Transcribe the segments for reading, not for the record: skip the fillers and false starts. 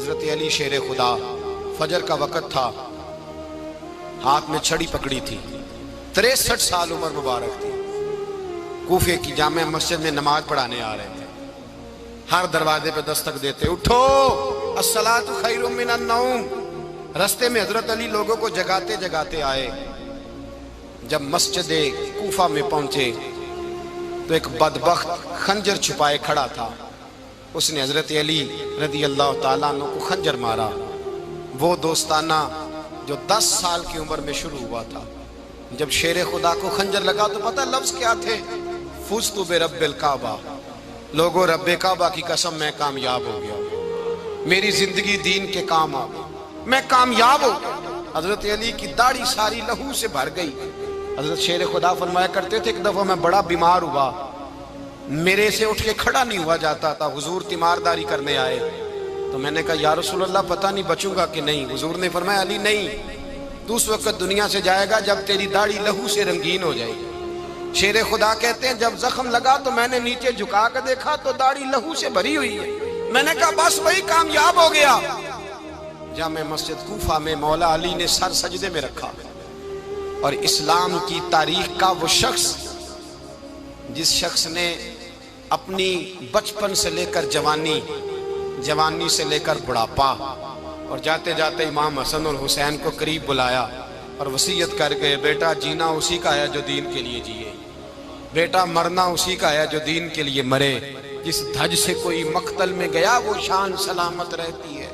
حضرت علی شیر خدا، فجر کا وقت تھا، ہاتھ میں چھڑی پکڑی تھی، 63 سال عمر مبارک تھی، کوفے کی جامع مسجد میں نماز پڑھانے آ رہے تھے۔ ہر دروازے پہ دستک دیتے، اٹھو الصلاۃ خیر من النوم۔ رستے میں حضرت علی لوگوں کو جگاتے جگاتے آئے۔ جب مسجد کوفہ میں پہنچے تو ایک بدبخت خنجر چھپائے کھڑا تھا، اس نے حضرت علی رضی اللہ تعالیٰ عنہ کو خنجر مارا۔ وہ دوستانہ جو 10 سال کی عمر میں شروع ہوا تھا، جب شیر خدا کو خنجر لگا تو پتہ لفظ کیا تھے؟ فزت برب الکعبہ، لوگوں رب کعبہ کی قسم میں کامیاب ہو گیا، میری زندگی دین کے کام آ گئی، میں کامیاب ہو گیا۔ حضرت علی کی داڑھی ساری لہو سے بھر گئی۔ حضرت شیر خدا فرمایا کرتے تھے، ایک دفعہ میں بڑا بیمار ہوا، میرے سے اٹھ کے کھڑا نہیں ہوا جاتا تھا، حضور تیمارداری کرنے آئے تو میں نے کہا یا رسول اللہ پتہ نہیں بچوں گا کہ نہیں۔ حضور نے فرمایا علی نہیں، تو اس وقت دنیا سے جائے گا جب تیری داڑھی لہو سے رنگین ہو جائے گی۔ شیر خدا کہتے ہیں جب زخم لگا تو میں نے نیچے جھکا کر دیکھا تو داڑھی لہو سے بھری ہوئی ہے، میں نے کہا بس وہی کامیاب ہو گیا۔ جامع مسجد کوفہ میں مولا علی نے سر سجدے میں رکھا، اور اسلام کی تاریخ کا وہ شخص جس شخص نے اپنی بچپن سے لے کر جوانی، جوانی سے لے کر بڑھاپا، اور جاتے جاتے امام حسن اور حسین کو قریب بلایا اور وصیت کر کے بیٹا جینا اسی کا ہے جو دین کے لیے جیے، بیٹا مرنا اسی کا ہے جو دین کے لیے مرے، جس دھج سے کوئی مقتل میں گیا وہ شان سلامت رہتی ہے،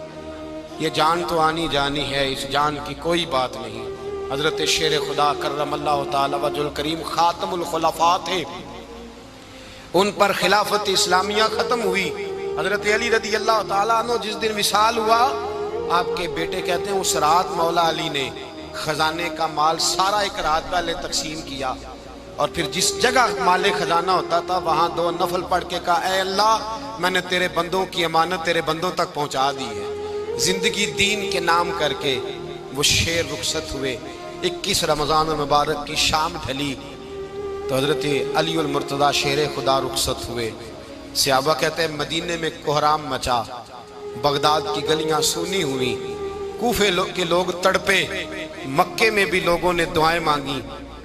یہ جان تو آنی جانی ہے، اس جان کی کوئی بات نہیں۔ حضرت شیر خدا کرم اللہ تعالی وجہ الکریم خاتم الخلفاء تھے، ان پر خلافت اسلامیہ ختم ہوئی۔ حضرت علی رضی اللہ تعالیٰ عنہ جس دن وصال ہوا، آپ کے بیٹے کہتے ہیں اس رات مولا علی نے خزانے کا مال سارا ایک رات پہلے تقسیم کیا، اور پھر جس جگہ مال خزانہ ہوتا تھا وہاں 2 نفل پڑھ کے کہا اے اللہ میں نے تیرے بندوں کی امانت تیرے بندوں تک پہنچا دی ہے۔ زندگی دین کے نام کر کے وہ شیر رخصت ہوئے۔ 21 رمضان المبارک کی شام ڈھلی تو حضرت علی المرتضیٰ شیر خدا رخصت ہوئے۔ صحابہ کہتے ہیں مدینے میں کوہرام مچا، بغداد کی گلیاں سونی ہوئی، کوفے کے لوگ تڑپے، مکے میں بھی لوگوں نے دعائیں مانگی۔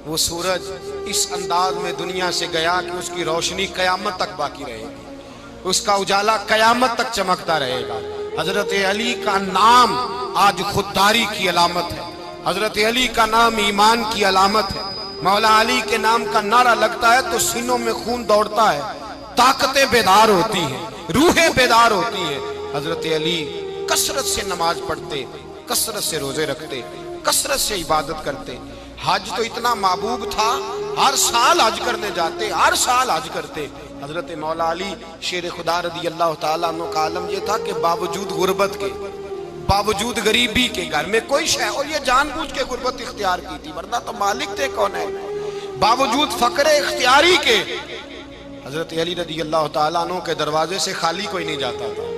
وہ سورج اس انداز میں دنیا سے گیا کہ اس کی روشنی قیامت تک باقی رہے گی، اس کا اجالا قیامت تک چمکتا رہے گا۔ حضرت علی کا نام آج خودداری کی علامت ہے، حضرت علی کا نام ایمان کی علامت ہے۔ مولا علی کے نام کا نعرہ لگتا ہے تو سینوں میں خون دوڑتا ہے، طاقتیں بیدار ہوتی ہیں، روحیں بیدار ہوتی ہیں۔ حضرت علی کثرت سے نماز پڑھتے، کثرت سے روزے رکھتے، کثرت سے عبادت کرتے۔ حج تو اتنا محبوب تھا، ہر سال حج کرنے جاتے، ہر سال حج کرتے۔ حضرت مولا علی شیر خدا رضی اللہ تعالیٰ عنہ کا عالم یہ تھا کہ باوجود غربت کے، باوجود غریبی کے، گھر میں کوئی شے، اور یہ جان بوجھ کے غربت اختیار کی تھی ورنہ تو مالک تھے کون ہے، باوجود فقر اختیاری کے حضرت علی رضی اللہ تعالیٰ عنہ کے دروازے سے خالی کوئی نہیں جاتا تھا۔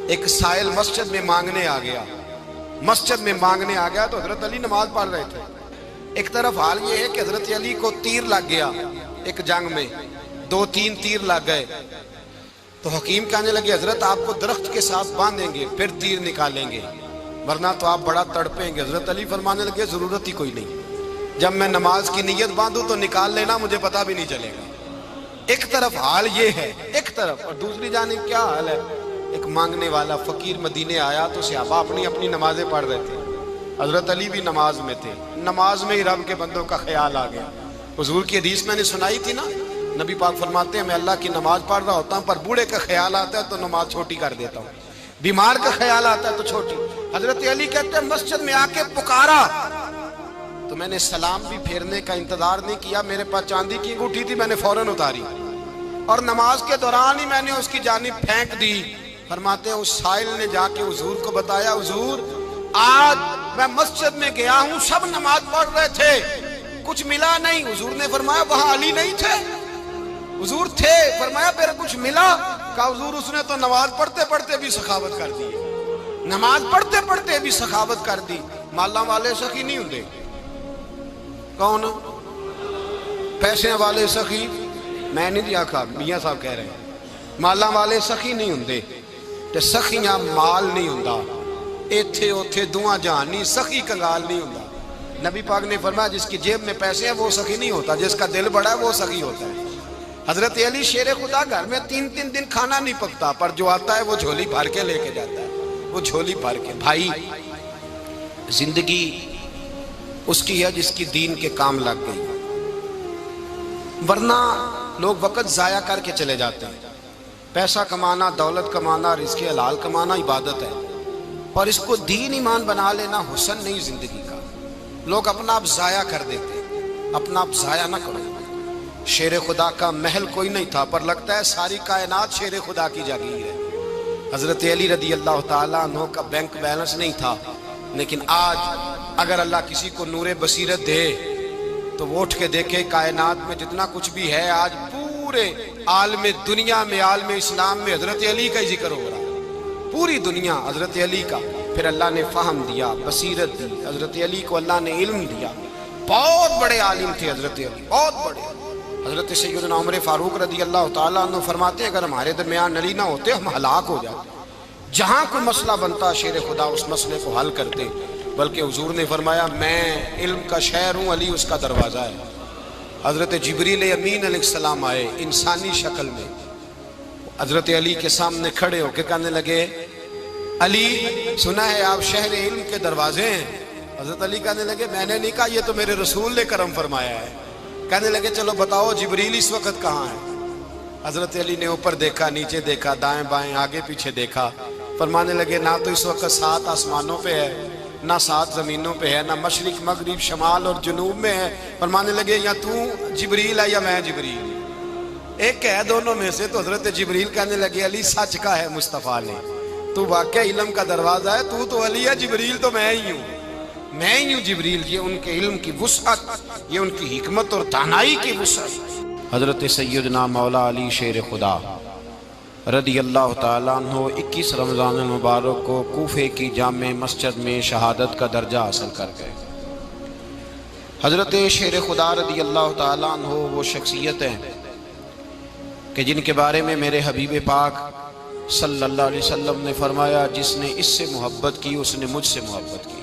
ایک سائل مسجد میں مانگنے آ گیا، مسجد میں مانگنے آ گیا تو حضرت علی نماز پڑھ رہے تھے۔ ایک طرف حال یہ ہے کہ حضرت علی کو تیر لگ گیا ایک جنگ میں، 2-3 تیر لگ گئے تو حکیم کہنے لگے حضرت آپ کو درخت کے ساتھ باندھیں گے پھر تیر نکالیں گے ورنہ تو آپ بڑا تڑپیں گے۔ حضرت علی فرمانے لگے ضرورت ہی کوئی نہیں، جب میں نماز کی نیت باندھوں تو نکال لینا، مجھے پتہ بھی نہیں چلے گا۔ ایک طرف حال یہ ہے، ایک طرف، اور دوسری جانب کیا حال ہے؟ ایک مانگنے والا فقیر مدینے آیا تو صحابہ اپنی اپنی نمازیں پڑھ رہے تھے، حضرت علی بھی نماز میں تھے، نماز میں ہی رب کے بندوں کا خیال آ گیا۔ حضور کی حدیث میں نے سنائی تھی نا، نبی پاک فرماتے ہیں میں اللہ کی نماز پڑھ رہا ہوتا ہوں پر بوڑھے کا خیال آتا ہے تو نماز چھوٹی کر دیتا ہوں، بیمار کا خیال آتا ہے تو چھوٹی۔ حضرت علی کہتے ہیں مسجد میں آ کے پکارا تو میں نے سلام بھی پھیرنے کا انتظار نہیں کیا، میرے پاس چاندی کی انگوٹھی تھی، میں نے فوراً اتاری اور نماز کے دوران ہی میں نے اس کی جانب پھینک دی۔ فرماتے ہیں اس سائل نے جا کے حضور کو بتایا حضور آج میں مسجد میں گیا ہوں، سب نماز پڑھ رہے تھے، کچھ ملا نہیں۔ حضور نے فرمایا وہاں علی نہیں تھے؟ حضور تھے۔ فرمایا پھر کچھ ملا؟ کہا حضور اس نے تو نماز پڑھتے پڑھتے بھی سخاوت کر دی، نماز پڑھتے پڑھتے بھی سخاوت کر دی۔ مالاں والے سخی نہیں ہوندے، کون؟ پیسے والے سخی میں نہیں دیا، میاں صاحب کہہ رہے ہیں مالاں والے سخی نہیں ہوندے، تے سخیاں مال نہیں ہوندا، ایتھے اوتھے دعا جہان نہیں، سخی کنگال نہیں ہوندا۔ نبی پاک نے فرمایا جس کی جیب میں پیسے ہیں وہ سخی نہیں ہوتا، جس کا دل بڑا ہے وہ سخی ہوتا ہے۔ حضرت علی شیر خدا گھر میں 3 دن کھانا نہیں پکتا، پر جو آتا ہے وہ جھولی بھر کے لے کے جاتا ہے، وہ جھولی بھر کے۔ بھائی زندگی اس کی ہے جس کی دین کے کام لگ گئی، ورنہ لوگ وقت ضائع کر کے چلے جاتے ہیں۔ پیسہ کمانا، دولت کمانا، رزق حلال کمانا عبادت ہے، پر اس کو دین ایمان بنا لینا حسن نہیں زندگی کا۔ لوگ اپنا آپ ضائع کر دیتے ہیں، اپنا آپ ضائع نہ کرو۔ شیر خدا کا محل کوئی نہیں تھا، پر لگتا ہے ساری کائنات شیر خدا کی جاگیر ہے۔ حضرت علی رضی اللہ تعالیٰ عنہ کا بینک بیلنس نہیں تھا، لیکن آج اگر اللہ کسی کو نور بصیرت دے تو وہ اٹھ کے دیکھے کائنات میں جتنا کچھ بھی ہے، آج پورے عالم دنیا میں، عالم اسلام میں حضرت علی کا ہی ذکر ہو رہا ہے، پوری دنیا حضرت علی کا۔ پھر اللہ نے فہم دیا، بصیرت دی، حضرت علی کو اللہ نے علم دیا۔ بہت بڑے عالم تھے حضرت علی، بہت بڑے۔ حضرت سیدنا عمر فاروق رضی اللہ تعالیٰ عنہ فرماتے ہیں اگر ہمارے درمیان علی نہ ہوتے ہم ہلاک ہو جاتے، جہاں کوئی مسئلہ بنتا شیر خدا اس مسئلے کو حل کرتے۔ بلکہ حضور نے فرمایا میں علم کا شہر ہوں، علی اس کا دروازہ ہے۔ حضرت جبریل امین علیہ السلام آئے انسانی شکل میں، حضرت علی کے سامنے کھڑے ہو کے کہنے لگے علی سنا ہے آپ شہر علم کے دروازے ہیں۔ حضرت علی کہنے لگے میں نے نہیں کہا، یہ تو میرے رسول نے کرم فرمایا ہے۔ کہنے لگے چلو بتاؤ جبریل اس وقت کہاں ہے؟ حضرت علی نے اوپر دیکھا، نیچے دیکھا، دائیں بائیں آگے پیچھے دیکھا، فرمانے لگے نہ تو اس وقت 7 آسمانوں پہ ہے، نہ 7 زمینوں پہ ہے، نہ مشرق مغرب شمال اور جنوب میں ہے۔ فرمانے لگے یا تو جبریل ہے یا میں جبریل، ایک ہے دونوں میں سے۔ تو حضرت جبریل کہنے لگے علی سچ کا ہے مصطفیٰ نے، تو واقعہ علم کا دروازہ ہے، تو علی ہے، جبریل تو میں ہی ہوں، میں ہی ہوں جبریل۔ یہ ان کے علم کی وسعت، یہ ان کی حکمت اور دانائی کی وسعت۔ حضرت سیدنا مولا علی شیر خدا رضی اللہ تعالیٰ عنہ 21 رمضان المبارک کو کوفے کی جامع مسجد میں شہادت کا درجہ حاصل کر گئے۔ حضرت شیر خدا رضی اللہ تعالیٰ عنہ وہ شخصیت ہیں کہ جن کے بارے میں میرے حبیب پاک صلی اللہ علیہ وسلم نے فرمایا جس نے اس سے محبت کی اس نے مجھ سے محبت کی،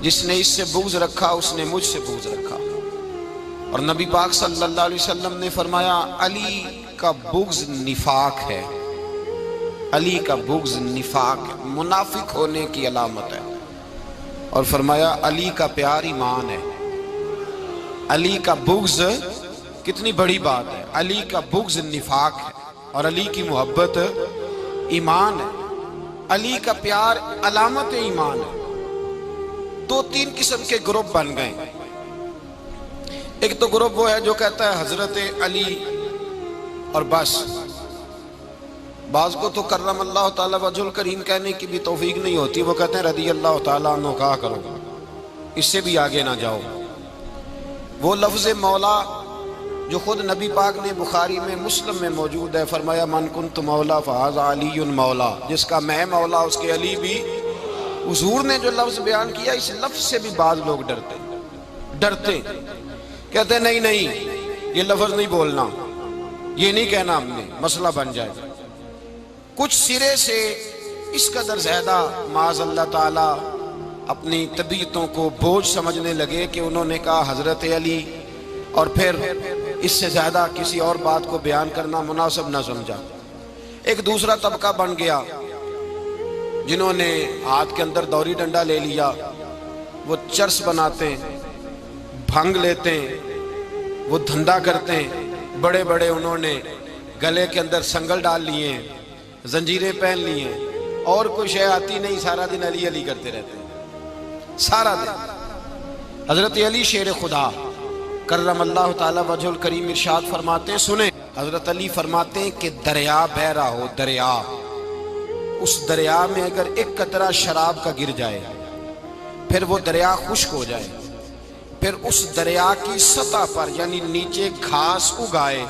جس نے اس سے بغض رکھا اس نے مجھ سے بغض رکھا۔ اور نبی پاک صلی اللہ علیہ وسلم نے فرمایا علی کا بغض نفاق ہے، علی کا بغض نفاق ہے، منافق ہونے کی علامت ہے۔ اور فرمایا علی کا پیار ایمان ہے، علی کا بغض کتنی بڑی بات ہے، علی کا بغض نفاق ہے اور علی کی محبت ایمان ہے، علی کا پیار علامت ایمان ہے۔ 2-3 قسم کے گروپ بن گئے۔ ایک تو گروپ وہ ہے جو کہتا ہے حضرت علی اور بس، بعض کو تو کرم اللہ تعالیٰ وجہ الکریم کہنے کی بھی توفیق نہیں ہوتی، وہ کہتے ہیں رضی اللہ تعالیٰ عنہ کہا کرو، اس سے بھی آگے نہ جاؤ۔ وہ لفظ مولا جو خود نبی پاک نے بخاری میں مسلم میں موجود ہے، فرمایا من کنت مولا فہذا علی مولا، جس کا میں مولا اس کے علی بھی۔ حضور نے جو لفظ بیان کیا اس لفظ سے بھی بعض لوگ ڈرتے کہتے ہیں نہیں یہ لفظ نہیں بولنا، یہ نہیں کہنا ہم نے، مسئلہ بن جائے گا۔ کچھ سرے سے اس قدر زیادہ معاذ اللہ تعالی اپنی طبیعتوں کو بوجھ سمجھنے لگے کہ انہوں نے کہا حضرت علی، اور پھر اس سے زیادہ کسی اور بات کو بیان کرنا مناسب نہ سمجھا۔ ایک دوسرا طبقہ بن گیا جنہوں نے ہاتھ کے اندر دوری ڈنڈا لے لیا، وہ چرس بناتے ہیں، بھنگ لیتے ہیں، وہ دھندا کرتے ہیں، بڑے بڑے انہوں نے گلے کے اندر سنگل ڈال لیے ہیں، زنجیریں پہن لی ہیں، اور کوئی شے آتی نہیں، سارا دن علی علی کرتے رہتے ہیں سارا دن۔ حضرت علی شیر خدا کرم اللہ تعالی وجہ الکریم ارشاد فرماتے ہیں، سنیں، حضرت علی فرماتے ہیں کہ دریا بہ رہا ہو، دریا، اس دریا میں اگر ایک قطرہ شراب کا گر جائے پھر وہ دریا خشک ہو جائے، پھر اس دریا کی سطح پر یعنی نیچے گھاس اگائے،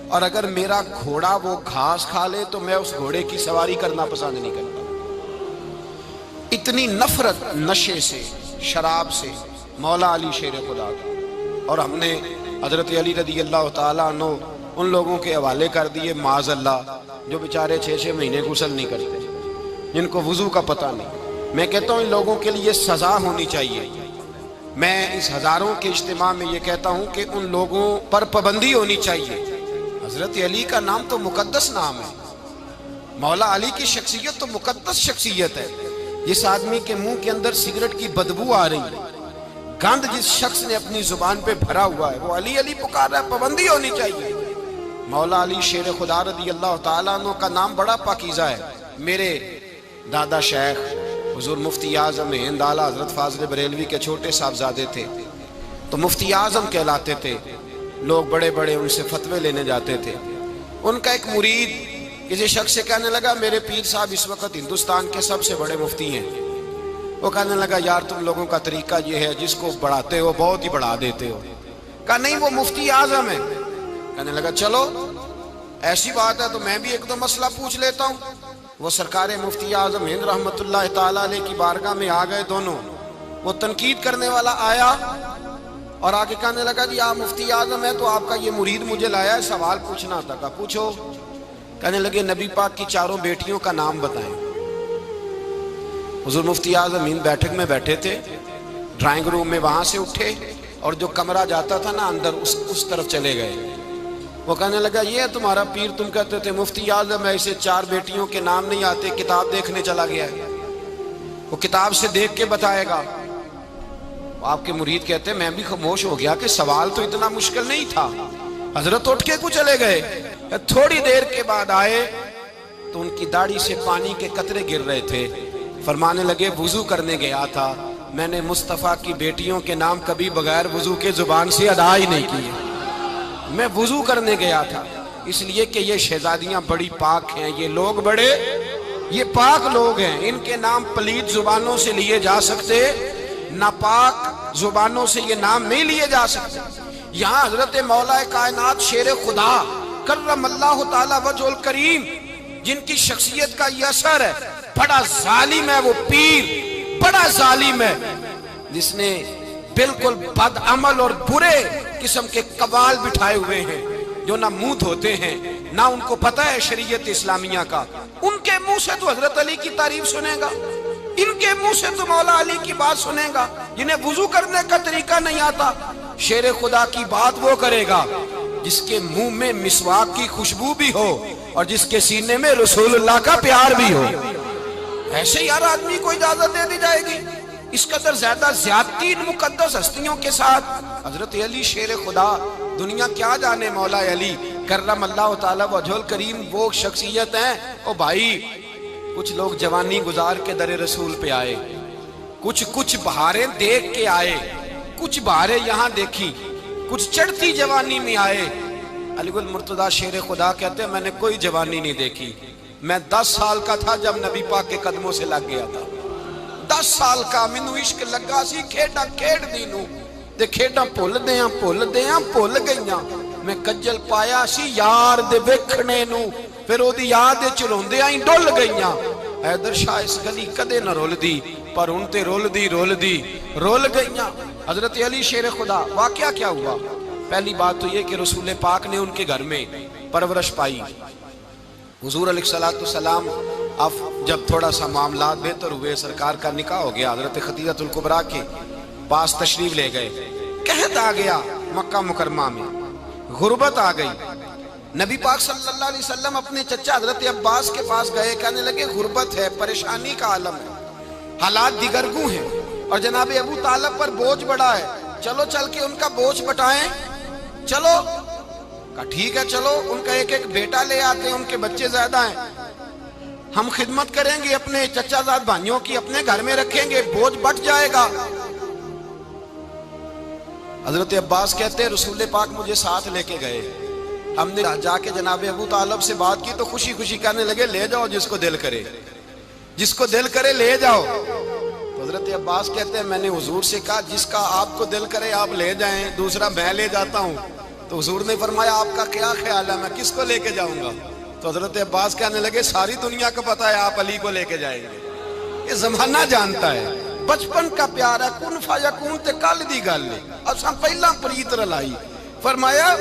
اور اگر میرا گھوڑا وہ گھاس کھا لے تو میں اس گھوڑے کی سواری کرنا پسند نہیں کرتا۔ اتنی نفرت نشے سے، شراب سے مولا علی شیر خدا کا۔ اور ہم نے حضرت علی رضی اللہ تعالیٰ عنہ ان لوگوں کے حوالے کر دیے معاذ اللہ جو بیچارے 6 مہینے غسل نہیں کرتے، جن کو وضو کا پتہ نہیں۔ میں کہتا ہوں ان لوگوں کے لیے سزا ہونی چاہیے۔ میں اس ہزاروں کے اجتماع میں یہ کہتا ہوں کہ ان لوگوں پر پابندی ہونی چاہیے۔ حضرت علی کا نام تو مقدس نام ہے، مولا علی کی شخصیت تو مقدس شخصیت ہے۔ جس آدمی کے منہ کے اندر سگریٹ کی بدبو آ رہی ہے، گند جس شخص نے اپنی زبان پہ بھرا ہوا ہے، وہ علی علی پکار رہا ہے، پابندی ہونی چاہیے۔ مولا علی شیر خدا رضی اللہ تعالیٰ عنہ کا نام بڑا پاکیزہ ہے۔ میرے دادا شیخ حضور مفتی اعظم ہند اعلیٰ حضرت فاضل بریلوی کے چھوٹے صاحبزادے تھے، تو مفتی اعظم کہلاتے تھے، لوگ بڑے بڑے ان سے فتوے لینے جاتے تھے۔ ان کا ایک مرید کسی شخص سے کہنے لگا میرے پیر صاحب اس وقت ہندوستان کے سب سے بڑے مفتی ہیں۔ وہ کہنے لگا یار تم لوگوں کا طریقہ یہ ہے، جس کو بڑھاتے ہو بہت ہی بڑھا دیتے ہو۔ کہا نہیں وہ مفتی اعظم ہے۔ کہنے لگا چلو ایسی بات ہے تو میں بھی ایک دو مسئلہ پوچھ لیتا ہوں۔ وہ سرکار مفتی اعظم ہند رحمت اللہ تعالیٰ علیہ کی بارگاہ میں آ گئے دونوں۔ وہ تنقید کرنے والا آیا اور آگے کہنے لگا جی آپ مفتی اعظم ہے تو آپ کا یہ مرید مجھے لایا ہے، سوال پوچھنا تھا۔ کہا پوچھو۔ کہنے لگے نبی پاک کی 4 بیٹیوں کا نام بتائیں۔ حضور مفتی اعظم ہند بیٹھک میں بیٹھے تھے، ڈرائنگ روم میں وہاں سے اٹھے اور جو کمرہ جاتا تھا نا اندر اس طرف چلے گئے۔ وہ کہنے لگا یہ ہے تمہارا پیر، تم کہتے تھے مفتی اعظم ہے، اسے 4 بیٹیوں کے نام نہیں آتے، کتاب دیکھنے چلا گیا ہے، وہ کتاب سے دیکھ کے بتائے گا۔ آپ کے مرید کہتے ہیں میں بھی خاموش ہو گیا کہ سوال تو اتنا مشکل نہیں تھا۔ حضرت اٹھ کے کچھ چلے گئے، تھوڑی دیر کے بعد آئے تو ان کی داڑھی سے پانی کے قطرے گر رہے تھے۔ فرمانے لگے وضو کرنے گیا تھا، میں نے مصطفیٰ کی بیٹیوں کے نام کبھی بغیر وضو کے زبان سے ادا ہی نہیں کیے۔ میں وضو کرنے گیا تھا اس لیے کہ یہ شہزادیاں بڑی پاک ہیں، یہ لوگ بڑے یہ پاک لوگ ہیں، ان کے نام پلیت زبانوں سے لیے جا سکتے، ناپاک زبانوں سے یہ نام نہیں لیے جا سکتے۔ یہاں حضرت مولا کائنات شیر خدا کرم اللہ تعالی وجہ الکریم جن کی شخصیت کا یہ اثر ہے، بڑا ظالم ہے وہ پیر، بڑا ظالم ہے جس نے بالکل بد عمل اور برے قسم کے قوال بٹھائے ہوئے ہیں، جو نہ منہ دھوتے ہیں نہ ان کو پتہ ہے شریعت اسلامیہ کا۔ ان کے منہ سے تو حضرت علی کی تعریف سنے گا، ان کے منہ سے تو مولا علی کی بات سنے گا، جنہیں وضو کرنے کا طریقہ نہیں آتا۔ شیر خدا کی بات وہ کرے گا جس کے منہ میں مسواک کی خوشبو بھی ہو اور جس کے سینے میں رسول اللہ کا پیار بھی ہو۔ ایسے یار آدمی کو اجازت دے دی جائے گی؟ اس قدر زیادہ زیادتی ان مقدس ہستیوں کے ساتھ۔ حضرت علی شیر خدا، دنیا کیا جانے مولا علی کرم اللہ تعالی وجہ الکریم وہ شخصیت ہیں۔ او بھائی کچھ لوگ جوانی گزار کے در رسول پہ آئے، کچھ بہاریں دیکھ کے آئے، کچھ بہاریں یہاں دیکھی، کچھ چڑھتی جوانی میں آئے۔ علی گل مرتضیٰ شیر خدا کہتے ہیں میں نے کوئی جوانی نہیں دیکھی، میں 10 سال کا تھا جب نبی پاک کے قدموں سے لگ گیا تھا۔ 10 سال کا مینوں عشق لگا سی، کھیڈاں کھیڈ دی نوں تے کھیڈاں بھل گئیاں، میں کجل پایا سی یار دے ویکھنے نوں، پھر او دی یاد وچ روندیاں ہی ڈل گئیاں۔ حیدر شاہ اس گلی کدے نہ رول دی، پر ان تے رول گئیاں۔ حضرت علی شیر خدا، واقعہ کیا ہوا؟ پہلی بات تو یہ کہ رسول پاک نے ان کے گھر میں پرورش پائی۔ حضور علیہ السلام اب جب تھوڑا سا معاملات بہتر ہوئے، سرکار کا نکاح ہو گیا، حضرت خدیجہ الکبریٰ کے پاس تشریف لے گئے، قحط آ گیا مکہ مکرمہ میں، غربت آ گئی۔ نبی پاک صلی اللہ علیہ وسلم اپنے چچا حضرت عباس کے پاس گئے، کہنے لگے غربت ہے، پریشانی کا عالم ہے، حالات دیگرگوں ہیں اور جناب ابو طالب پر بوجھ بڑا ہے، چلو چل کے ان کا بوجھ بٹائیں۔ چلو کہا ٹھیک ہے چلو، ان کا ایک بیٹا لے آتے ہیں، ان کے بچے زیادہ ہیں، ہم خدمت کریں گے اپنے چچا زاد بھائیوں کی، اپنے گھر میں رکھیں گے، بوجھ بٹ جائے گا۔ حضرت عباس کہتے ہیں رسول پاک مجھے ساتھ لے کے گئے، ہم نے جا کے جناب ابو طالب سے بات کی تو خوشی خوشی کہنے لگے لے جاؤ جس کو دل کرے لے جاؤ۔ تو حضرت عباس کہتے ہیں میں نے حضور سے کہا جس کا آپ کو دل کرے آپ لے جائیں، دوسرا میں لے جاتا ہوں۔ تو حضور نے فرمایا آپ کا کیا خیال ہے میں کس کو لے کے جاؤں گا؟ تو حضرت عباس کہنے لگے ساری دنیا کو پتا ہے آپ علی کو لے کے جائیں گے، یہ زمانہ جانتا ہے، بچپن کا پیار ہے، کن فیکون تے کل دی گل ہے، اب سب پہلا پریت رلائی۔ فرمایا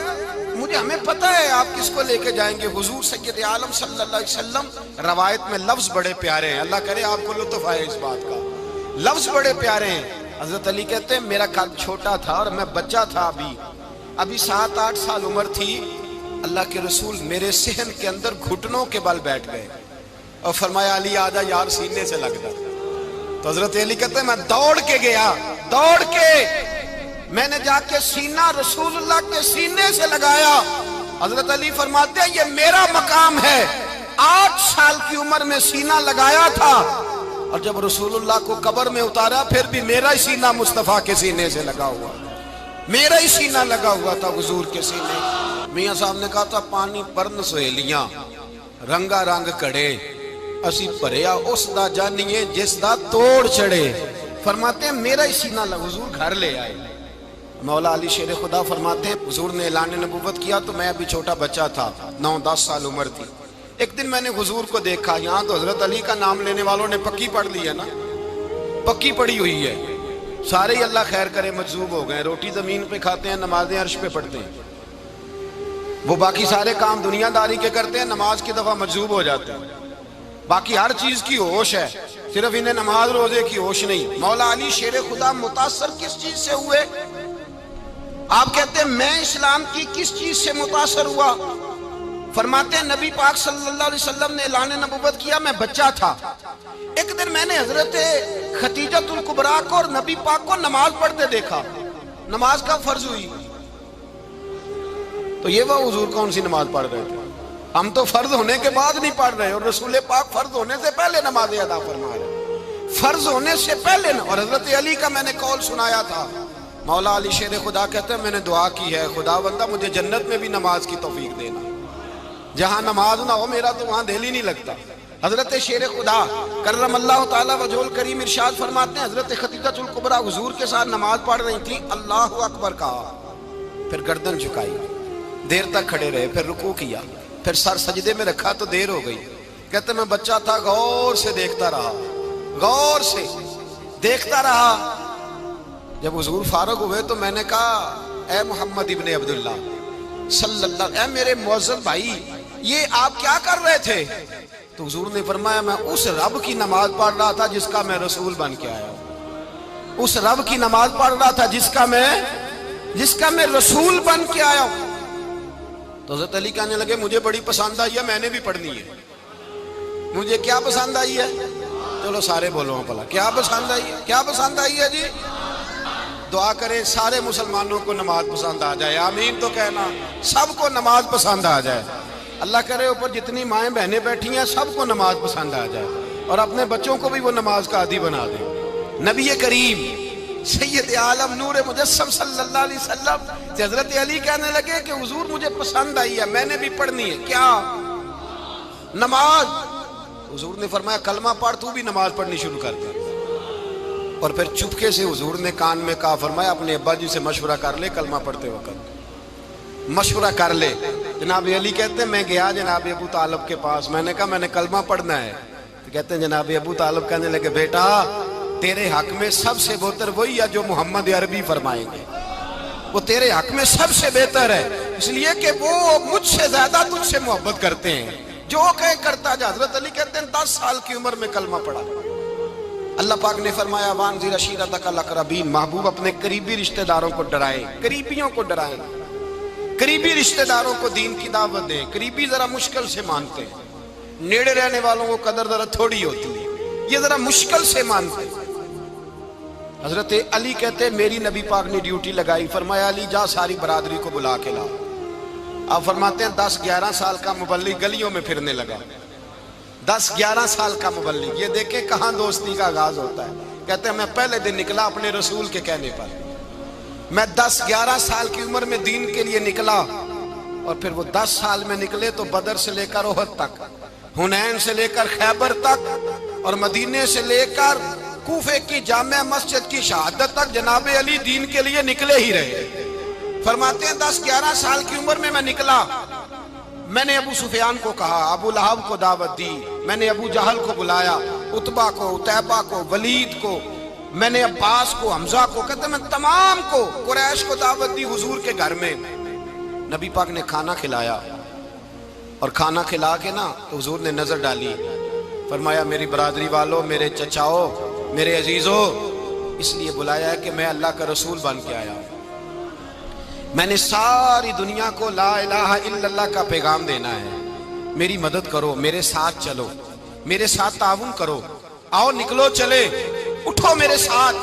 مجھے ہمیں پتہ ہے آپ کس کو لے کے جائیں گے، حضور سید عالم صلی اللہ علیہ وسلم۔ روایت میں لفظ بڑے پیارے ہیں، اللہ کرے آپ کو لطف آئے اس بات کا، لفظ بڑے پیارے ہیں۔ حضرت علی کہتے ہیں میرا قد چھوٹا تھا اور میں بچہ تھا، ابھی 7-8 سال عمر تھی، اللہ کے رسول میرے صحن کے اندر گھٹنوں کے بل بیٹھ گئے اور فرمایا علی آجا یار سینے سے لگ جا۔ تو حضرت علی کہتے ہیں میں دوڑ کے گیا، دوڑ کے میں نے جا کے سینہ رسول اللہ کے سینے سے لگایا۔ حضرت علی فرماتے ہیں یہ میرا مقام ہے، 8 سال کی عمر میں سینہ لگایا تھا، اور جب رسول اللہ کو قبر میں اتارا پھر بھی میرا ہی سینہ مصطفیٰ کے سینے سے لگا ہوا، میرا ہی سینہ لگا ہوا تھا حضور کے سینے۔ میاں صاحب نے کہا تھا پانی پرن سہیلیاں رنگا رنگ کڑے، اسی پریا اس دا جانیے جس دا توڑ چڑھے۔ فرماتے ہیں میرا ہی سینہ لگا، حضور گھر لے آئے۔ مولا علی شیر خدا فرماتے ہیں حضور نے اعلان نبوت کیا تو میں ابھی چھوٹا بچہ تھا، 9-10 سال عمر تھی۔ ایک دن میں نے حضور کو دیکھا، یہاں تو حضرت علی کا نام لینے والوں نے پکی پڑھ لی ہے نا، پکی پڑھی ہوئی ہے، سارے ہی اللہ خیر کرے مجذوب ہو گئے، روٹی زمین پہ کھاتے ہیں، نمازیں عرش پہ پڑھتے ہیں، وہ باقی سارے کام دنیا داری کے کرتے ہیں، نماز کی دفعہ مجذوب ہو جاتے ہیں، باقی ہر چیز کی ہوش ہے، صرف انہیں نماز روزے کی ہوش نہیں۔ مولا علی شیر خدا متاثر کس چیز سے ہوئے؟ آپ کہتے ہیں میں اسلام کی کس چیز سے متاثر ہوا؟ فرماتے ہیں نبی پاک صلی اللہ علیہ وسلم نے اعلان نبوت کیا، میں بچہ تھا، ایک دن میں نے حضرت خدیجۃ الکبریٰ کو اور نبی پاک کو نماز پڑھتے دیکھا۔ نماز کب فرض ہوئی؟ تو یہ وہ حضور کون سی نماز پڑھ رہے تھے؟ ہم تو فرض ہونے کے بعد نہیں پڑھ رہے، اور رسول پاک فرض ہونے سے پہلے نماز ادا فرما رہے، فرض ہونے سے پہلے۔ اور حضرت علی کا میں نے قول سنایا تھا، مولا علی شیر خدا کہتے ہیں میں نے دعا کی ہے خدا بندہ مجھے جنت میں بھی نماز کی توفیق دینا، جہاں نماز نہ ہو میرا تو وہاں دل ہی نہیں لگتا۔ حضرت شیر خدا کرم اللہ تعالیٰ وجہ الکریم ارشاد فرماتے ہیں حضرت خدیجۃ الکبریٰ حضور کے ساتھ نماز پڑھ رہی تھیں، اللہ اکبر کہا، پھر گردن جھکائی، دیر تک کھڑے رہے، پھر رکوع کیا، پھر سر سجدے میں رکھا تو دیر ہو گئی۔ کہتے میں بچہ تھا، غور سے دیکھتا رہا، غور سے دیکھتا رہا۔ جب حضور فارغ ہوئے تو میں نے کہا اے محمد ابن عبداللہ صلی اللہ، اے میرے معزز بھائی یہ آپ کیا کر رہے تھے؟ تو حضور نے فرمایا میں اس رب کی نماز پڑھ رہا تھا جس کا میں رسول بن کے آیا ہوں، اس رب کی نماز پڑھ رہا تھا جس کا میں رسول بن کے آیا ہوں۔ تو حضرت علی کہنے لگے مجھے بڑی پسند آئی ہے، میں نے بھی پڑھنی ہے۔ مجھے کیا پسند آئی ہے؟ چلو سارے بولو پلا، کیا پسند آئی ہے؟ کیا پسند آئی ہے جی؟ دعا کریں سارے مسلمانوں کو نماز پسند آ جائے، آمین تو کہنا، سب کو نماز پسند آ جائے۔ اللہ کرے اوپر جتنی مائیں بہنیں بیٹھی ہیں سب کو نماز پسند آ جائے، اور اپنے بچوں کو بھی وہ نماز کا عادی بنا دیں۔ نبی کریم سید عالم نور مجسم صلی اللہ علیہ وسلم سے حضرت علی کہنے لگے کہ حضور مجھے پسند آئی ہے، میں نے بھی پڑھنی ہے۔ کیا؟ نماز۔ حضور نے فرمایا کلمہ پڑھ، تو بھی نماز پڑھنی شروع کر دے۔ اور پھر چپکے سے حضور نے کان میں کہا، فرمایا اپنے ابا جی سے مشورہ کر لے کلمہ پڑھتے وقت، مشورہ کر لے۔ جناب علی کہتے ہیں میں گیا جناب ابو طالب کے پاس، میں نے کہا میں نے کلمہ پڑھنا ہے، تو کہتے ہیں جناب ابو طالب کہنے لگے بیٹا تیرے حق میں سب سے بہتر وہی ہے جو محمد عربی فرمائیں گے، وہ تیرے حق میں سب سے بہتر ہے، اس لیے کہ وہ مجھ سے زیادہ تجھ سے محبت کرتے ہیں، جو کہے کرتا جا۔ حضرت علی کہتے ہیں 10 سال کی عمر میں کلمہ پڑھا۔ اللہ پاک نے فرمایا وانذر عشیرتک الاقربین، محبوب اپنے قریبی رشتہ داروں کو ڈرائیں، قریبیوں کو ڈرائیں، قریبی رشتہ داروں کو دین کی دعوت دیں۔ قریبی ذرا مشکل سے مانتے ہیں، نیڑے رہنے والوں کو قدر ذرا تھوڑی ہوتی ہے، یہ ذرا مشکل سے مانتے ہیں۔ حضرت علی کہتے ہیں میری نبی پاک نے ڈیوٹی لگائی، فرمایا علی جا ساری برادری کو بلا کے لا۔ آپ فرماتے ہیں 10-11 سال کا مبلغ گلیوں میں پھرنے لگا، 10-11 سال کا مبلغ، یہ دیکھیں کہاں دوستی کا آغاز ہوتا ہے۔ کہتے ہیں میں پہلے دن نکلا اپنے رسول کے کہنے پر، میں 10-11 سال کی عمر میں دین کے لیے نکلا، اور پھر وہ 10 سال میں نکلے تو بدر سے لے کر احد تک، حنین سے لے کر خیبر تک، اور مدینے سے لے کر کوفے کی جامع مسجد کی شہادت تک جناب علی دین کے لیے نکلے ہی رہے۔ فرماتے ہیں 10-11 سال کی عمر میں نکلا، میں نے ابو سفیان کو کہا، ابو لہب کو دعوت دی، میں نے ابو جہل کو بلایا، عتبہ کو، عتیبہ کو، ولید کو، میں نے عباس کو، حمزہ کو، کہتے میں تمام کو، قریش کو دعوت دی حضور کے گھر میں۔ نبی پاک نے کھانا کھلایا، اور کھانا کھلا کے نا تو حضور نے نظر ڈالی، فرمایا میری برادری والوں، میرے چچاؤ، میرے عزیزوں، اس لیے بلایا ہے کہ میں اللہ کا رسول بن کے آیا ہوں، میں نے ساری دنیا کو لا الہ الا اللہ کا پیغام دینا ہے، میری مدد کرو، میرے ساتھ چلو، میرے ساتھ تعاون کرو، آؤ نکلو چلے، اٹھو میرے ساتھ۔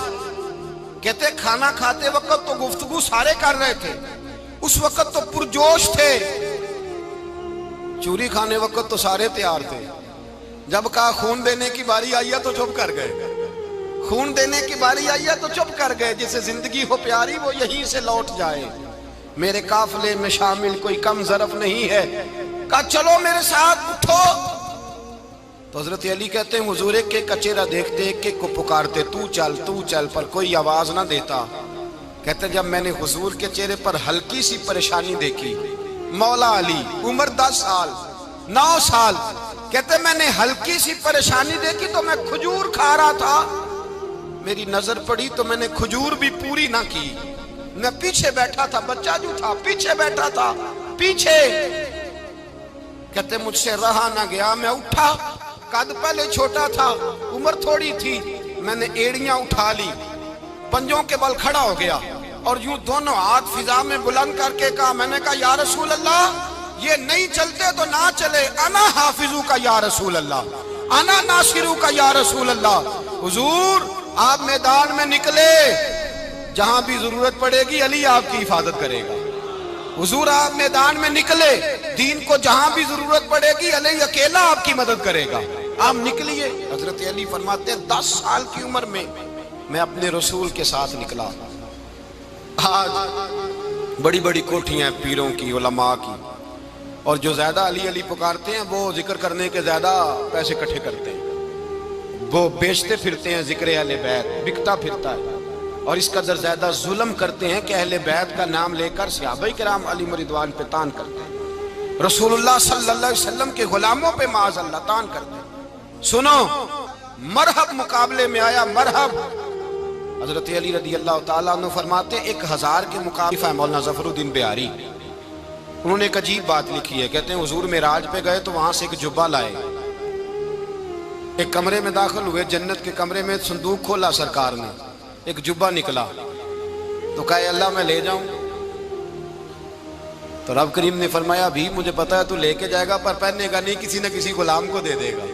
کہتے کھانا کھاتے وقت تو گفتگو سارے کر رہے تھے، اس وقت تو پرجوش تھے، چوری کھانے وقت تو سارے تیار تھے، جب کہا خون دینے کی باری آئی ہے تو چپ کر گئے، خون دینے کی باری آئی ہے تو چپ کر گئے، جسے زندگی ہو پیاری وہ یہیں سے لوٹ جائے، میرے قافلے میں شامل کوئی کم ظرف نہیں ہے، کہا چلو میرے ساتھ اٹھو۔ تو حضرت علی کہتے ہیں حضور ایک ایک کا چہرہ دیکھتے ایک ایک کو پکارتے، تو چل، پر کوئی آواز نہ دیتا۔ کہتے جب میں نے حضور کے چہرے پر ہلکی سی پریشانی دیکھی، مولا علی عمر 10 سال 9 سال، کہتے میں نے ہلکی سی پریشانی دیکھی تو میں کھجور کھا رہا تھا، میری نظر پڑی تو میں نے کھجور بھی پوری نہ کی، میں پیچھے بیٹھا تھا، بچہ جو تھا پیچھے بیٹھا تھا، پیچھے۔ کہتے مجھ سے رہا نہ گیا، میں اٹھا، قد پہلے چھوٹا تھا، عمر تھوڑی تھی، میں نے ایڑیاں اٹھا لی، پنجوں کے بل کھڑا ہو گیا، اور یوں دونوں ہاتھ فضا میں بلند کر کے کہا، میں نے کہا یا رسول اللہ یہ نہیں چلتے تو نہ چلے، انا حافظو کا یا رسول اللہ، انا ناصرو کا یا رسول اللہ۔ حضور آپ میدان میں نکلے، جہاں بھی ضرورت پڑے گی علی آپ کی حفاظت کرے گا، حضور آپ میدان میں نکلے، دین کو جہاں بھی ضرورت پڑے گی علی اکیلا آپ کی مدد کرے گا، آپ نکلیے۔ حضرت علی فرماتے ہیں 10 سال کی عمر میں میں اپنے رسول کے ساتھ نکلا۔ آج بڑی بڑی کوٹھیاں پیروں کی، علماء کی، اور جو زیادہ علی علی پکارتے ہیں وہ ذکر کرنے کے زیادہ پیسے اکٹھے کرتے ہیں، وہ بیچتے پھرتے ہیں، ذکر اہل بیت بکتا پھرتا ہے، اور اس قدر زیادہ ظلم کرتے ہیں کہ اہل بیت کا نام لے کر صحابہ کرام علی رضوان پہ تان کرتے ہیں، رسول اللہ صلی اللہ علیہ وسلم کے غلاموں پہ معاذ اللہ تان کرتے ہیں۔ سنو، مرحب مقابلے میں آیا، مرحب۔ حضرت علی رضی اللہ تعالیٰ عنہ فرماتے 1000 کے مقابلے مولانا ظفر الدین بہاری، انہوں نے ایک عجیب بات لکھی ہے، کہتے ہیں حضور معراج پہ گئے تو وہاں سے ایک جبہ لائے، ایک کمرے میں داخل ہوئے، جنت کے کمرے میں صندوق کھولا سرکار نے، ایک جبہ نکلا، تو کہا اے اللہ میں لے جاؤں؟ تو رب کریم نے فرمایا بھی مجھے پتا ہے تو لے کے جائے گا پر پہننے گا نہیں، کسی نہ کسی غلام کو دے دے گا۔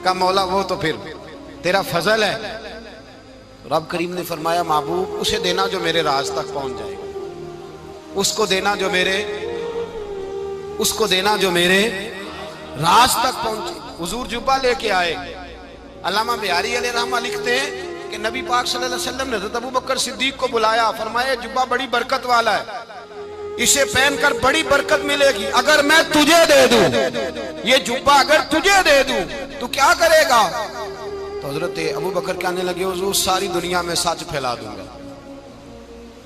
کہا مولا وہ تو پھر تیرا فضل ہے۔ رب کریم نے فرمایا محبوب اسے دینا جو میرے راز تک پہنچ جائے گا، اس کو دینا جو میرے راز تک پہنچے۔ حضور جبہ لے کے آئے۔ علامہ بہاری علیہ رحمہ لکھتے ہیں کہ نبی پاک صلی اللہ علیہ وسلم نے حضرت ابوبکر صدیق کو بلایا، فرمایا جبہ بڑی برکت والا ہے، اسے پہن کر بڑی برکت ملے گی، اگر میں تجھے دے دوں، یہ جبہ اگر تجھے دے دوں تو کیا کرے گا؟ تو حضرت ابوبکر کہنے لگے حضور ساری دنیا میں سچ پھیلا دوں گا۔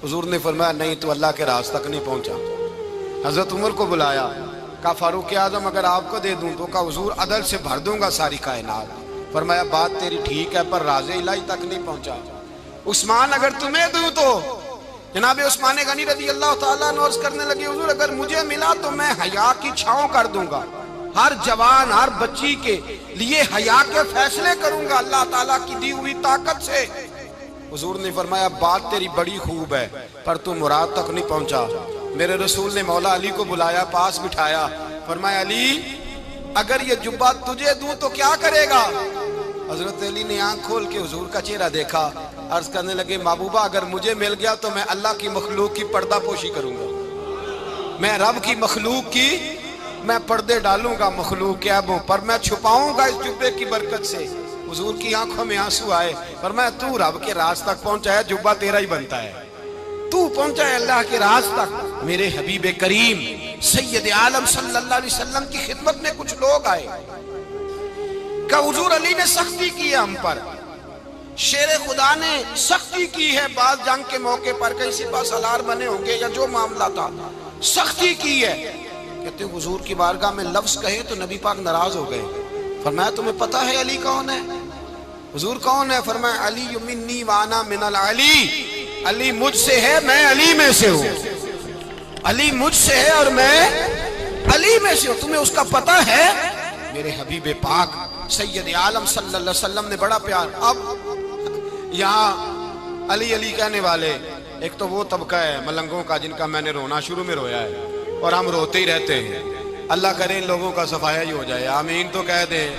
حضور نے فرمایا نہیں تو اللہ کے راز تک نہیں پہنچا۔ حضرت عمر کو بلایا، کہا فاروق اعظم اگر آپ کو دے دوں تو کہا حضور عدل سے بھر دوں گا ساری کائنات۔ فرمایا بات تیری ٹھیک ہے پر راز الہی تک نہیں پہنچا۔ عثمان اگر تمہیں دوں تو جناب عثمان غنی رضی اللہ تعالیٰ عنہ عرض کرنے لگے حضور اگر مجھے ملا تو میں حیا کی چھاؤں کر دوں گا، ہر جوان ہر بچی کے لیے حیا کے فیصلے کروں گا اللہ تعالیٰ کی دی ہوئی طاقت سے۔ حضور نے فرمایا بات تیری بڑی خوب ہے پر تو مراد تک نہیں پہنچا۔ میرے رسول نے مولا علی کو بلایا، پاس بٹھایا، فرمایا علی اگر یہ جبہ تجھے دوں تو کیا کرے گا؟ حضرت علی نے آنکھ کھول کے حضور کا چہرہ دیکھا، عرض کرنے لگے محبوبہ اگر مجھے مل گیا تو میں اللہ کی مخلوق کی پردہ پوشی کروں گا، میں رب کی مخلوق کی میں پردے ڈالوں گا، مخلوق کے عیبوں پر میں چھپاؤں گا اس جبے کی برکت سے۔ حضور کی آنکھوں میں آنسو آئے، فرمایا تو رب کے راز تک پہنچا ہے، جبہ تیرا ہی بنتا ہے، تو پہنچا ہے اللہ کے راز تک۔ میرے حبیب کریم سید عالم صلی اللہ علیہ وسلم کی خدمت میں کچھ لوگ آئے کہ حضور علی نے سختی کی ہے ہم پر، شیر خدا نے سختی کی ہے، بعض جنگ کے موقع پر کہیں سپاہ سالار بنے ہوں گے یا جو معاملہ تھا سختی کی ہے۔ کہتے ہیں حضور کی بارگاہ میں لفظ کہے تو نبی پاک ناراض ہو گئے۔ فرمایا تمہیں پتا ہے علی کون ہے؟ حضور کون ہے؟ فرمایا علی منی وانا من العلی، علی مجھ سے ہے میں علی میں سے ہوں۔ علی مجھ سے ہے اور میں علی میں سے ہوں، تمہیں اس کا پتہ ہے؟ میرے حبیب پاک سید عالم صلی اللہ علیہ وسلم نے بڑا پیار. اب یہاں علی علی کہنے والے ایک تو وہ طبقہ ہے ملنگوں کا جن کا میں نے رونا شروع میں رویا ہے اور ہم روتے ہی رہتے ہیں. اللہ کرے ان لوگوں کا صفایا ہی ہو جائے، آمین تو کہہ دیں.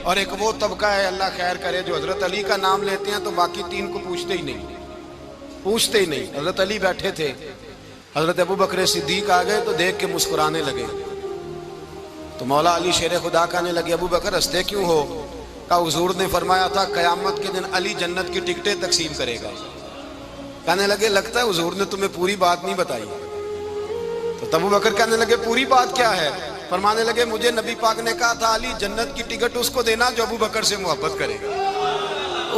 اور ایک وہ طبقہ ہے اللہ خیر کرے جو حضرت علی کا نام لیتے ہیں تو باقی تین کو پوچھتے ہی نہیں. حضرت علی بیٹھے تھے، حضرت ابو بکر صدیق آ گئے تو دیکھ کے مسکرانے لگے. تو مولا علی شیر خدا کہنے لگے ابو بکر ہنستے کیوں ہو؟ کہا حضور نے فرمایا تھا قیامت کے دن علی جنت کی ٹکٹیں تقسیم کرے گا. کہنے لگے لگتا ہے حضور نے تمہیں پوری بات نہیں بتائی. تو ابو بکر کہنے لگے پوری بات کیا ہے؟ فرمانے لگے مجھے نبی پاک نے کہا تھا علی جنت کی ٹکٹ اس کو دینا جو ابو بکر سے محبت کرے گا.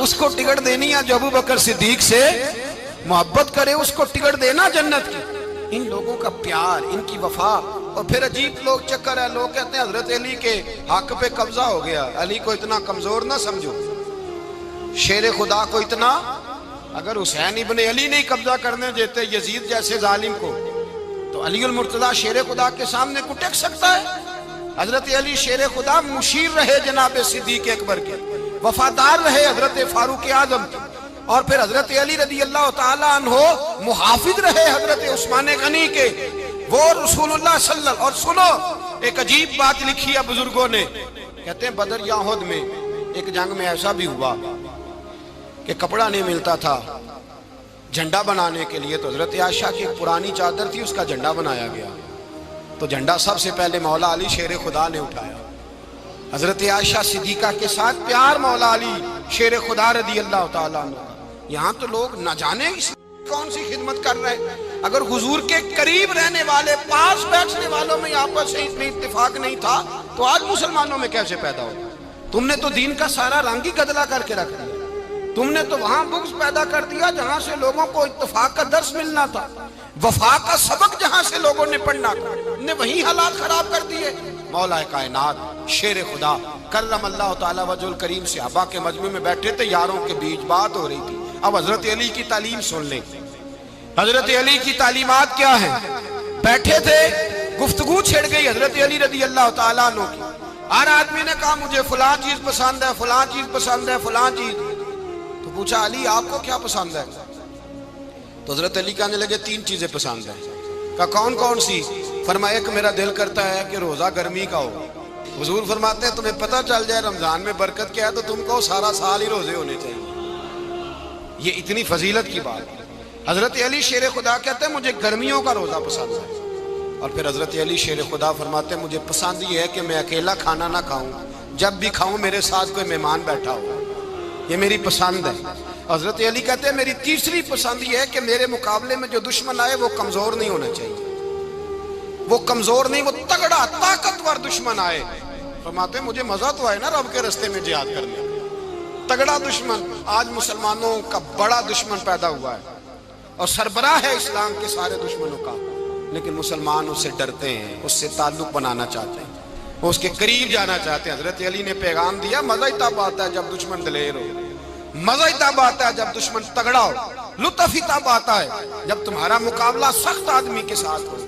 اس کو ٹکٹ دینی ہے جو ابو بکر صدیق سے محبت کرے، اس کو ٹکٹ دینا جنت کی. ان لوگوں کا پیار، ان کی وفا. اور پھر عجیب لوگ چکر ہے، لوگ کہتے ہیں حضرت علی کے حق پہ قبضہ ہو گیا. علی کو اتنا کمزور نہ سمجھو، شیر خدا کو اتنا. اگر حسین ابن علی نہیں قبضہ کرنے دیتے یزید جیسے ظالم کو تو علی المرتضیٰ شیر خدا کے سامنے کو ٹک سکتا ہے؟ حضرت علی شیر خدا مشیر رہے جناب صدیق اکبر کے، وفادار رہے حضرت فاروق اعظم کے، اور پھر حضرت علی رضی اللہ تعالیٰ عنہ محافظ رہے حضرت عثمان غنی کے. وہ رسول اللہ صلی اللہ. اور سنو ایک عجیب بات لکھی ہے بزرگوں نے، کہتے ہیں بدر یا احد میں ایک جنگ میں ایسا بھی ہوا کہ کپڑا نہیں ملتا تھا جھنڈا بنانے کے لیے، تو حضرت عائشہ کی ایک پرانی چادر تھی، اس کا جھنڈا بنایا گیا. تو جھنڈا سب سے پہلے مولا علی شیر خدا نے اٹھایا. حضرت عائشہ صدیقہ کے ساتھ پیار مولا علی شیر خدا رضی اللہ تعالیٰ عنہ. یہاں تو لوگ نہ جانے اس کون سی خدمت کر رہے ہیں. اگر حضور کے قریب رہنے والے پاس بیٹھنے والوں میں آپس سے اتنے اتفاق نہیں تھا تو آج مسلمانوں میں کیسے پیدا ہو؟ تم نے تو دین کا سارا رنگ ہی گدلا کر کے رکھ دیا. تم نے تو وہاں بغض پیدا کر دیا جہاں سے لوگوں کو اتفاق کا درس ملنا تھا، وفا کا سبق جہاں سے لوگوں نے پڑھنا تھا، نے وہی حالات خراب کر دیے. مولا کائنات شیر خدا کرم اللہ تعالیٰ وجہ الکریم صحابہ کے مجمع میں بیٹھے تھے، یاروں کے بیچ بات ہو رہی تھی. اب حضرت علی کی تعلیم سن لیں، حضرت علی کی تعلیمات کیا ہیں. بیٹھے تھے، گفتگو چھڑ گئی حضرت علی رضی اللہ تعالیٰ عنہ کی. ہر آدمی نے کہا مجھے فلاں چیز پسند ہے، فلاں چیز پسند ہے، فلاں چیز. تو پوچھا علی آپ کو کیا پسند ہے؟ تو حضرت علی کہنے لگے تین چیزیں پسند ہیں. کہا کون کون سی؟ فرمایا ایک میرا دل کرتا ہے کہ روزہ گرمی کا ہو. حضور فرماتے ہیں تمہیں پتہ چل جائے رمضان میں برکت کیا ہے تو تم کو سارا سال ہی روزے ہونے چاہیے. یہ اتنی فضیلت کی بات ہے. حضرت علی شیر خدا کہتے ہیں مجھے گرمیوں کا روزہ پسند ہے. اور پھر حضرت علی شیر خدا فرماتے ہیں مجھے پسند یہ ہے کہ میں اکیلا کھانا نہ کھاؤں، جب بھی کھاؤں میرے ساتھ کوئی مہمان بیٹھا ہو. یہ میری پسند ہے. حضرت علی کہتے ہیں میری تیسری پسند یہ ہے کہ میرے مقابلے میں جو دشمن آئے وہ کمزور نہیں ہونا چاہیے. وہ کمزور نہیں، وہ تگڑا طاقتور دشمن آئے. فرماتے ہیں مجھے مزہ تو آئے نا رب کے رستے میں جہاد کرنے. تگڑا دشمن. آج مسلمانوں کا بڑا دشمن پیدا ہوا ہے اور سربراہ ہے اسلام کے سارے دشمنوں کا، لیکن مسلمان اس سے ڈرتے ہیں، اس سے تعلق بنانا چاہتے ہیں، وہ اس کے قریب جانا چاہتے ہیں. حضرت علی نے پیغام دیا مزہ ہی تب آتا ہے جب دشمن دلیر ہو، مزہ ہی تب آتا ہے جب دشمن تگڑا ہو، لطف ہی تب آتا ہے جب تمہارا مقابلہ سخت آدمی کے ساتھ ہو.